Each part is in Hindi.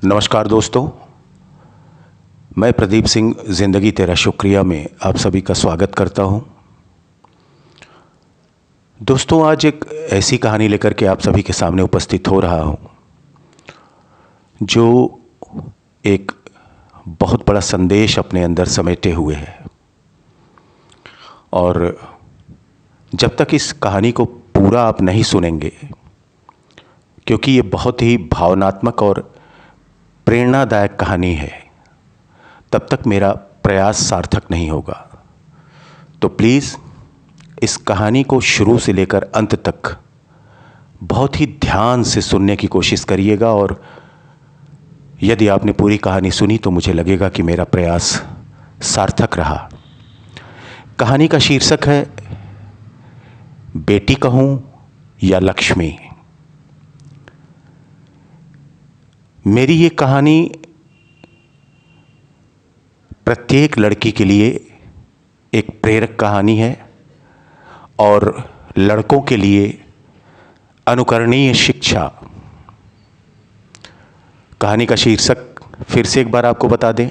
नमस्कार दोस्तों, मैं प्रदीप सिंह ज़िंदगी तेरा शुक्रिया में आप सभी का स्वागत करता हूं। दोस्तों, आज एक ऐसी कहानी लेकर के आप सभी के सामने उपस्थित हो रहा हूं जो एक बहुत बड़ा संदेश अपने अंदर समेटे हुए है। और जब तक इस कहानी को पूरा आप नहीं सुनेंगे, क्योंकि ये बहुत ही भावनात्मक और प्रेरणादायक कहानी है, तब तक मेरा प्रयास सार्थक नहीं होगा। तो प्लीज़ इस कहानी को शुरू से लेकर अंत तक बहुत ही ध्यान से सुनने की कोशिश करिएगा। और यदि आपने पूरी कहानी सुनी तो मुझे लगेगा कि मेरा प्रयास सार्थक रहा। कहानी का शीर्षक है बेटी कहूँ या लक्ष्मी। मेरी ये कहानी प्रत्येक लड़की के लिए एक प्रेरक कहानी है और लड़कों के लिए अनुकरणीय शिक्षा। कहानी का शीर्षक फिर से एक बार आपको बता दें,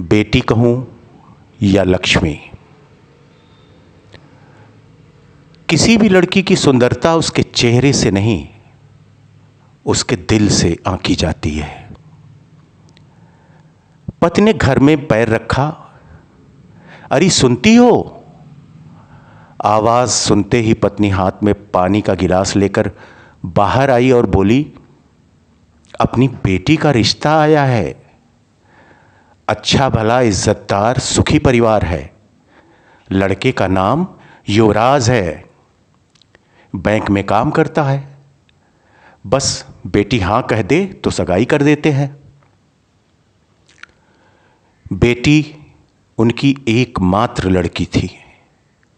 बेटी कहूँ या लक्ष्मी। किसी भी लड़की की सुंदरता उसके चेहरे से नहीं, उसके दिल से आंकी जाती है। पति ने घर में पैर रखा। अरे सुनती हो? आवाज सुनते ही पत्नी हाथ में पानी का गिलास लेकर बाहर आई और बोली, अपनी बेटी का रिश्ता आया है। अच्छा भला इज्जतदार सुखी परिवार है। लड़के का नाम युवराज है। बैंक में काम करता है। बस बेटी हाँ कह दे तो सगाई कर देते हैं। बेटी उनकी एकमात्र लड़की थी।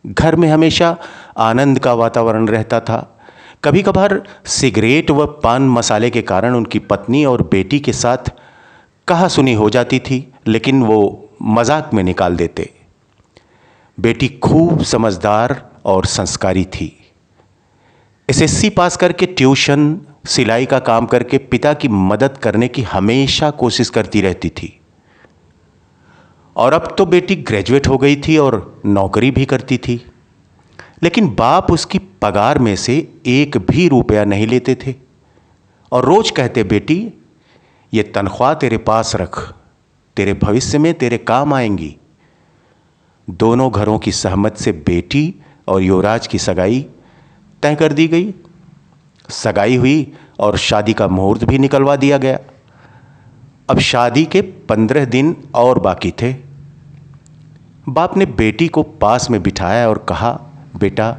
घर में हमेशा आनंद का वातावरण रहता था। कभी कभार सिगरेट व पान मसाले के कारण उनकी पत्नी और बेटी के साथ कहासुनी हो जाती थी, लेकिन वो मजाक में निकाल देते। बेटी खूब समझदार और संस्कारी थी। एसएससी पास करके ट्यूशन, सिलाई का काम करके पिता की मदद करने की हमेशा कोशिश करती रहती थी। और अब तो बेटी ग्रेजुएट हो गई थी और नौकरी भी करती थी, लेकिन बाप उसकी पगार में से एक भी रुपया नहीं लेते थे और रोज कहते, बेटी ये तनख्वाह तेरे पास रख, तेरे भविष्य में तेरे काम आएंगी। दोनों घरों की सहमत से बेटी और युवराज की सगाई तय कर दी गई। सगाई हुई और शादी का मुहूर्त भी निकलवा दिया गया। अब शादी के 15 दिन और बाकी थे। बाप ने बेटी को पास में बिठाया और कहा, बेटा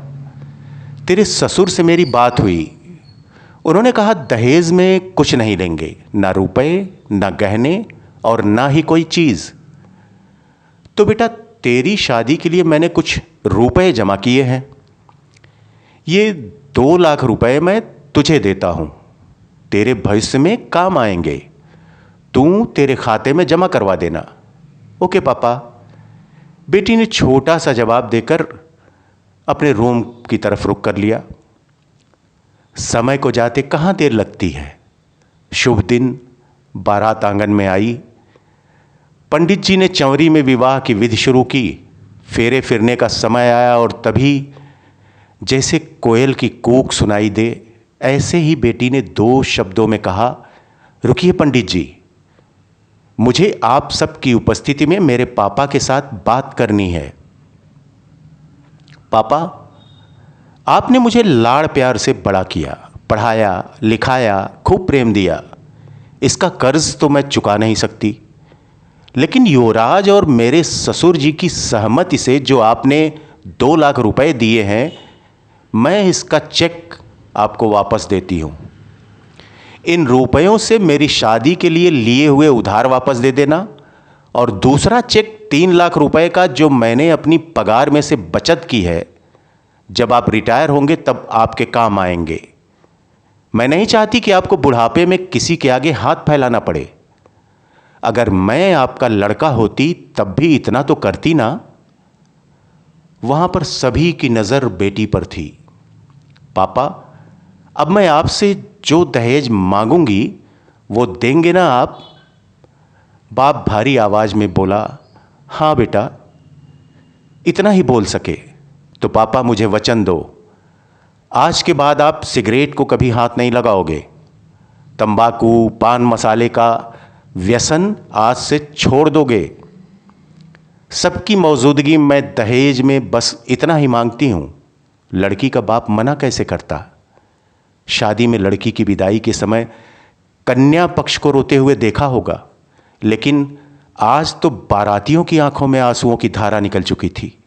तेरे ससुर से मेरी बात हुई। उन्होंने कहा दहेज में कुछ नहीं लेंगे, ना रुपए, ना गहने और ना ही कोई चीज। तो बेटा तेरी शादी के लिए मैंने कुछ रुपए जमा किए हैं। ये 2 लाख रुपए मैं तुझे देता हूं, तेरे भविष्य में काम आएंगे। तू तेरे खाते में जमा करवा देना। ओके पापा। बेटी ने छोटा सा जवाब देकर अपने रूम की तरफ रुख कर लिया। समय को जाते कहाँ देर लगती है। शुभ दिन, बारात आंगन में आई। पंडित जी ने चंवरी में विवाह की विधि शुरू की। फेरे फिरने का समय आया और तभी जैसे कोयल की कूक सुनाई दे, ऐसे ही बेटी ने 2 शब्दों में कहा, रुकिए पंडित जी, मुझे आप सबकी उपस्थिति में मेरे पापा के साथ बात करनी है। पापा, आपने मुझे लाड़ प्यार से बड़ा किया, पढ़ाया, लिखाया, खूब प्रेम दिया। इसका कर्ज तो मैं चुका नहीं सकती, लेकिन युवराज और मेरे ससुर जी की सहमति से जो आपने 2 लाख रुपए दिए हैं, मैं इसका चेक आपको वापस देती हूं। इन रुपयों से मेरी शादी के लिए लिए हुए उधार वापस दे देना और दूसरा चेक 3 लाख रुपए का जो मैंने अपनी पगार में से बचत की है, जब आप रिटायर होंगे तब आपके काम आएंगे। मैं नहीं चाहती कि आपको बुढ़ापे में किसी के आगे हाथ फैलाना पड़े। अगर मैं आपका लड़का होती तब भी इतना तो करती ना। वहां पर सभी की नजर बेटी पर थी। पापा, अब मैं आपसे जो दहेज मांगूंगी वो देंगे ना आप? बाप भारी आवाज में बोला, हाँ बेटा। इतना ही बोल सके तो पापा मुझे वचन दो, आज के बाद आप सिगरेट को कभी हाथ नहीं लगाओगे। तंबाकू पान मसाले का व्यसन आज से छोड़ दोगे। सबकी मौजूदगी में दहेज में बस इतना ही मांगती हूं। लड़की का बाप मना कैसे करता? शादी में लड़की की विदाई के समय कन्या पक्ष को रोते हुए देखा होगा, लेकिन आज तो बारातियों की आंखों में आंसुओं की धारा निकल चुकी थी।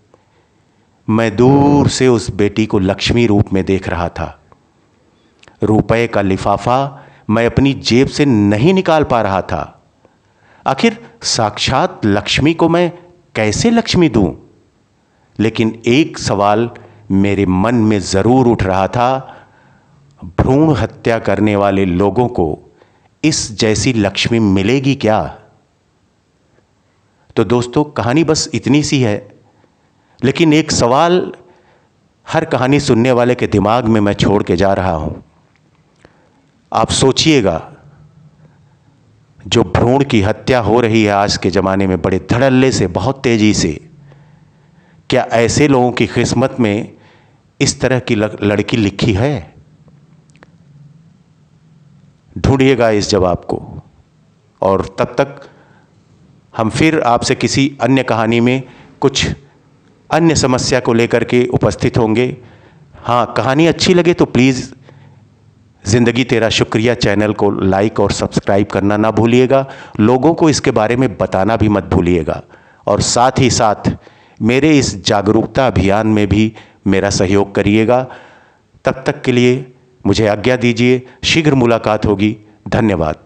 मैं दूर से उस बेटी को लक्ष्मी रूप में देख रहा था। रुपए का लिफाफा मैं अपनी जेब से नहीं निकाल पा रहा था। आखिर साक्षात लक्ष्मी को मैं कैसे लक्ष्मी दूं? लेकिन एक सवाल मेरे मन में जरूर उठ रहा था, भ्रूण हत्या करने वाले लोगों को इस जैसी लक्ष्मी मिलेगी क्या? तो दोस्तों, कहानी बस इतनी सी है, लेकिन एक सवाल हर कहानी सुनने वाले के दिमाग में मैं छोड़ के जा रहा हूं। आप सोचिएगा, जो भ्रूण की हत्या हो रही है आज के ज़माने में बड़े धड़ल्ले से, बहुत तेज़ी से, क्या ऐसे लोगों की किस्मत में इस तरह की लड़की लिखी है? ढूंढिएगा इस जवाब को, और तब तक हम फिर आपसे किसी अन्य कहानी में कुछ अन्य समस्या को लेकर के उपस्थित होंगे। हाँ, कहानी अच्छी लगे तो प्लीज़ ज़िंदगी तेरा शुक्रिया चैनल को लाइक और सब्सक्राइब करना ना भूलिएगा। लोगों को इसके बारे में बताना भी मत भूलिएगा, और साथ ही साथ मेरे इस जागरूकता अभियान में भी मेरा सहयोग करिएगा। तब तक के लिए मुझे आज्ञा दीजिए, शीघ्र मुलाकात होगी। धन्यवाद।